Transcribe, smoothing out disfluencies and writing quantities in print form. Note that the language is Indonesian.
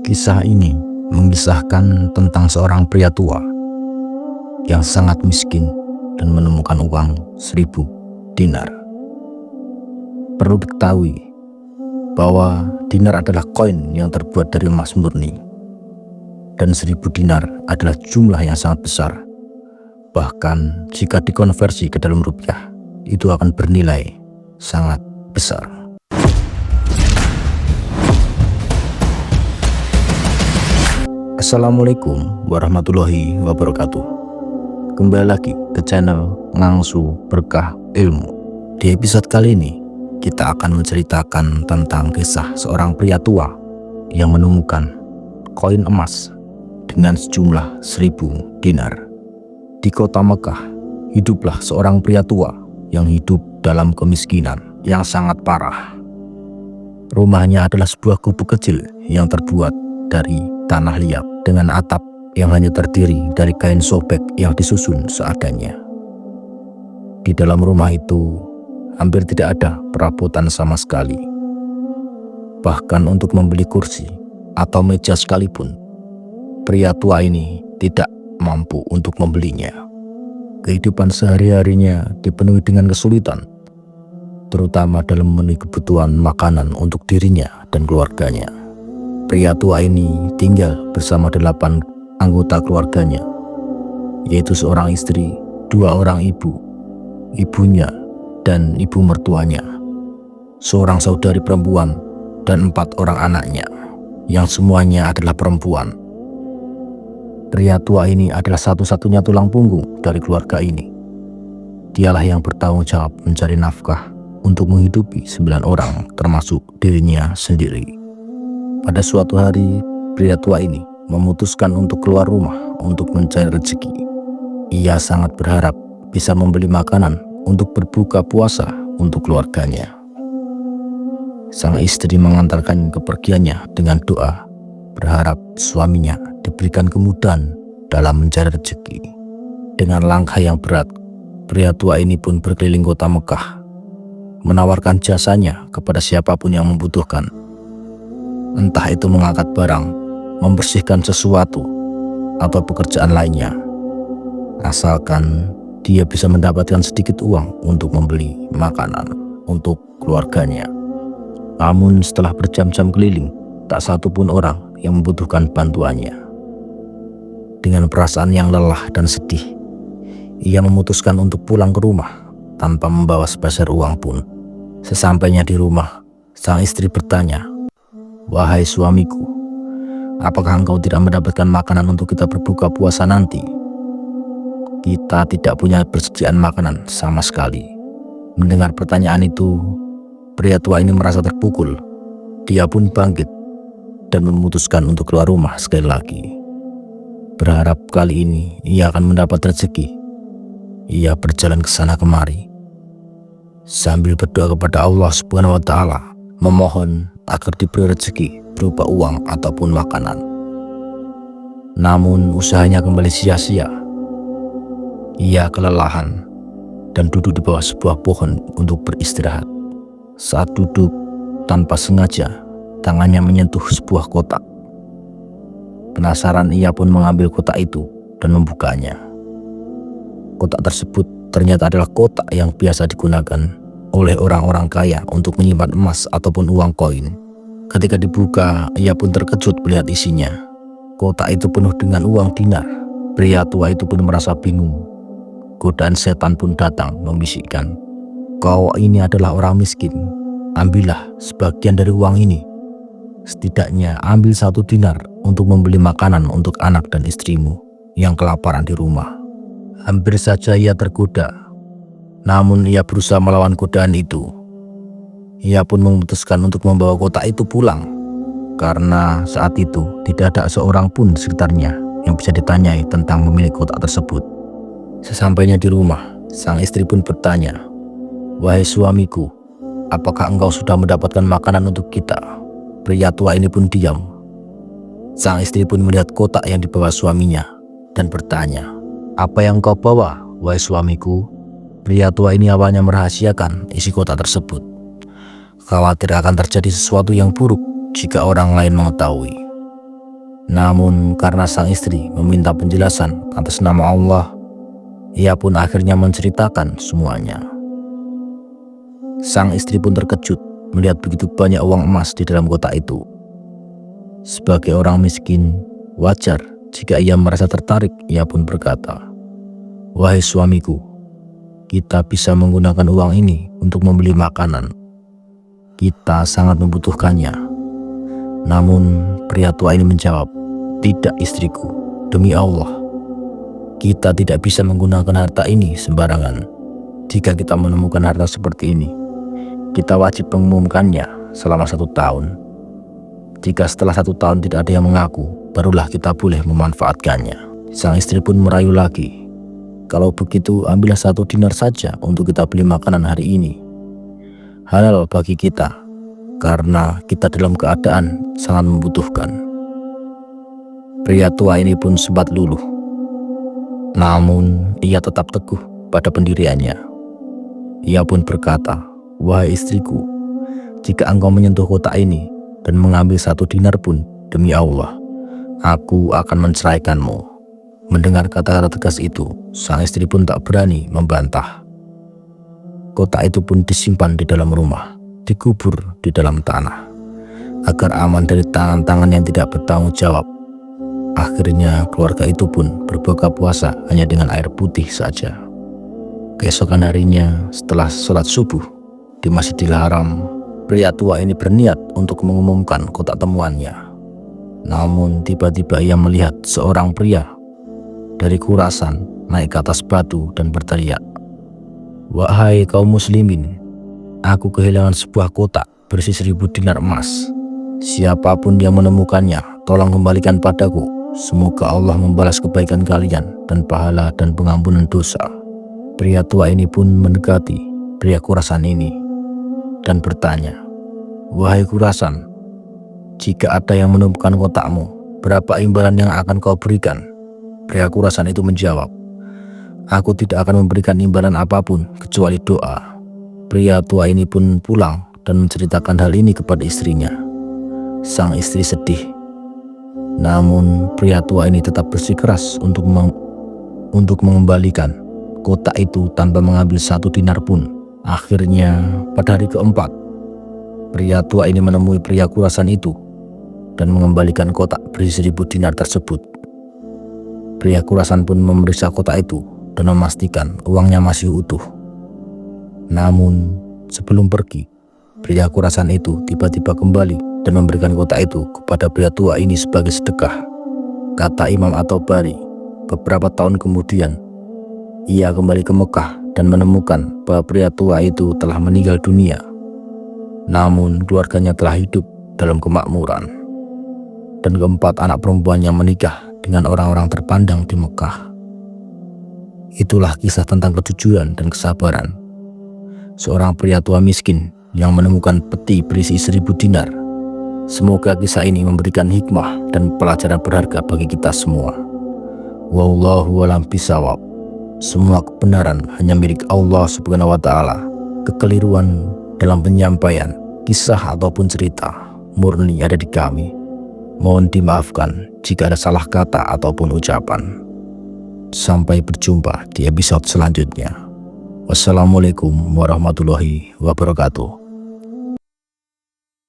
Kisah ini mengisahkan tentang seorang pria tua yang sangat miskin dan menemukan uang 1000 dinar. Perlu diketahui bahwa dinar adalah koin yang terbuat dari emas murni, dan 1000 dinar adalah jumlah yang sangat besar. Bahkan jika dikonversi ke dalam rupiah, itu akan bernilai sangat besar. Assalamualaikum warahmatullahi wabarakatuh. Kembali lagi ke channel Ngangsu Berkah Ilmu. Di episode kali ini kita akan menceritakan tentang kisah seorang pria tua yang menemukan koin emas dengan sejumlah 1000 dinar. Di kota Mekah, hiduplah seorang pria tua yang hidup dalam kemiskinan yang sangat parah. Rumahnya adalah sebuah gubuk kecil yang terbuat dari tanah liat dengan atap yang hanya terdiri dari kain sobek yang disusun seadanya. Di dalam rumah itu hampir tidak ada perabotan sama sekali. Bahkan untuk membeli kursi atau meja sekalipun, pria tua ini tidak mampu untuk membelinya. Kehidupan sehari-harinya dipenuhi dengan kesulitan, terutama dalam memenuhi kebutuhan makanan untuk dirinya dan keluarganya. Pria tua ini tinggal bersama 8 anggota keluarganya, yaitu seorang istri, 2 orang ibu, ibunya dan ibu mertuanya, seorang saudari perempuan, dan 4 orang anaknya, yang semuanya adalah perempuan. Pria tua ini adalah satu-satunya tulang punggung dari keluarga ini. Dialah yang bertanggung jawab mencari nafkah untuk menghidupi 9 orang, termasuk dirinya sendiri. Pada suatu hari, pria tua ini memutuskan untuk keluar rumah untuk mencari rezeki. Ia sangat berharap bisa membeli makanan untuk berbuka puasa untuk keluarganya. Sang istri mengantarkan kepergiannya dengan doa, berharap suaminya diberikan kemudahan dalam mencari rezeki. Dengan langkah yang berat, pria tua ini pun berkeliling kota Mekah, menawarkan jasanya kepada siapapun yang membutuhkan. Entah itu mengangkat barang, membersihkan sesuatu, atau pekerjaan lainnya, asalkan dia bisa mendapatkan sedikit uang untuk membeli makanan untuk keluarganya. Namun setelah berjam-jam keliling, tak satu pun orang yang membutuhkan bantuannya. Dengan perasaan yang lelah dan sedih, ia memutuskan untuk pulang ke rumah tanpa membawa sepeser uang pun. Sesampainya di rumah, sang istri bertanya, "Wahai suamiku, apakah engkau tidak mendapatkan makanan untuk kita berbuka puasa nanti?" "Kita tidak punya persediaan makanan sama sekali." Mendengar pertanyaan itu, pria tua ini merasa terpukul. Dia pun bangkit dan memutuskan untuk keluar rumah sekali lagi. Berharap kali ini ia akan mendapat rezeki. Ia berjalan ke sana kemari sambil berdoa kepada Allah Subhanahu wa Ta'ala, memohon agar diberi rezeki berupa uang ataupun makanan. Namun usahanya kembali sia-sia. Ia kelelahan dan duduk di bawah sebuah pohon untuk beristirahat. Saat duduk, tanpa sengaja tangannya menyentuh sebuah kotak. Penasaran, ia pun mengambil kotak itu dan membukanya. Kotak tersebut ternyata adalah kotak yang biasa digunakan oleh orang-orang kaya untuk menyimpan emas ataupun uang koin. Ketika dibuka, ia pun terkejut melihat isinya. Kotak itu penuh dengan uang dinar. Pria tua itu pun merasa bingung. Godaan setan pun datang membisikkan, "Kau ini adalah orang miskin. Ambillah sebagian dari uang ini. Setidaknya ambil 1 dinar untuk membeli makanan untuk anak dan istrimu yang kelaparan di rumah." Hampir saja ia tergoda, namun ia berusaha melawan godaan itu. Ia pun memutuskan untuk membawa kotak itu pulang, karena saat itu tidak ada seorang pun di sekitarnya yang bisa ditanyai tentang pemilik kotak tersebut. Sesampainya di rumah, sang istri pun bertanya, "Wahai suamiku, apakah engkau sudah mendapatkan makanan untuk kita?" Pria tua ini pun diam. Sang istri pun melihat kotak yang dibawa suaminya dan bertanya, "Apa yang kau bawa, wahai suamiku?" Pria tua ini awalnya merahasiakan isi kotak tersebut. Khawatir akan terjadi sesuatu yang buruk jika orang lain mengetahui. Namun karena sang istri meminta penjelasan atas nama Allah, ia pun akhirnya menceritakan semuanya. Sang istri pun terkejut melihat begitu banyak uang emas di dalam kotak itu. Sebagai orang miskin, wajar jika ia merasa tertarik. Ia pun berkata, "Wahai suamiku, kita bisa menggunakan uang ini untuk membeli makanan. Kita sangat membutuhkannya." Namun pria tua ini menjawab, "Tidak istriku, demi Allah, kita tidak bisa menggunakan harta ini sembarangan. Jika kita menemukan harta seperti ini, kita wajib mengumumkannya selama 1 tahun. Jika setelah 1 tahun tidak ada yang mengaku, barulah kita boleh memanfaatkannya." Sang istri pun merayu lagi, "Kalau begitu ambillah 1 dinar saja untuk kita beli makanan hari ini. Halal bagi kita, karena kita dalam keadaan sangat membutuhkan." Pria tua ini pun sempat luluh, namun ia tetap teguh pada pendiriannya. Ia pun berkata, "Wahai istriku, jika engkau menyentuh kotak ini dan mengambil 1 dinar pun, demi Allah, aku akan menceraikanmu." Mendengar kata-kata tegas itu, sang istri pun tak berani membantah. Kotak itu pun disimpan di dalam rumah, dikubur di dalam tanah, agar aman dari tangan-tangan yang tidak bertanggung jawab. Akhirnya keluarga itu pun berbuka puasa hanya dengan air putih saja. Keesokan harinya setelah sholat subuh di Masjidil Haram, pria tua ini berniat untuk mengumumkan kotak temuannya. Namun tiba-tiba ia melihat seorang pria dari Khurasan naik ke atas batu dan berteriak, "Wahai kaum muslimin, aku kehilangan sebuah kotak berisi 1000 dinar emas. Siapapun yang menemukannya, tolong kembalikan padaku. Semoga Allah membalas kebaikan kalian dan pahala dan pengampunan dosa." Pria tua ini pun mendekati pria Khurasan ini dan bertanya, "Wahai Khurasan, jika ada yang menemukan kotakmu, berapa imbalan yang akan kau berikan?" Pria Khurasan itu menjawab, "Aku tidak akan memberikan imbalan apapun kecuali doa." Pria tua ini pun pulang dan menceritakan hal ini kepada istrinya. Sang istri sedih, namun pria tua ini tetap bersikeras untuk mengembalikan kotak itu tanpa mengambil 1 dinar pun. Akhirnya pada hari keempat, pria tua ini menemui pria Khurasan itu dan mengembalikan kotak berisi 1000 dinar tersebut. Pria Khurasan pun memeriksa kotak itu dan memastikan uangnya masih utuh. Namun sebelum pergi, pria Khurasan itu tiba-tiba kembali dan memberikan kotak itu kepada pria tua ini sebagai sedekah. Kata Imam At-Tabari, beberapa tahun kemudian ia kembali ke Mekah dan menemukan bahwa pria tua itu telah meninggal dunia, namun keluarganya telah hidup dalam kemakmuran, dan keempat anak perempuannya menikah dengan orang-orang terpandang di Mekah. Itulah kisah tentang kejujuran dan kesabaran seorang pria tua miskin yang menemukan peti berisi 1000 dinar. Semoga kisah ini memberikan hikmah dan pelajaran berharga bagi kita semua. Wallahu a'lam bishawab. Semua kebenaran hanya milik Allah Subhanahu wa Ta'ala. Kekeliruan dalam penyampaian kisah ataupun cerita murni ada di kami. Mohon dimaafkan jika ada salah kata ataupun ucapan. Sampai berjumpa di episode selanjutnya. Wassalamualaikum warahmatullahi wabarakatuh.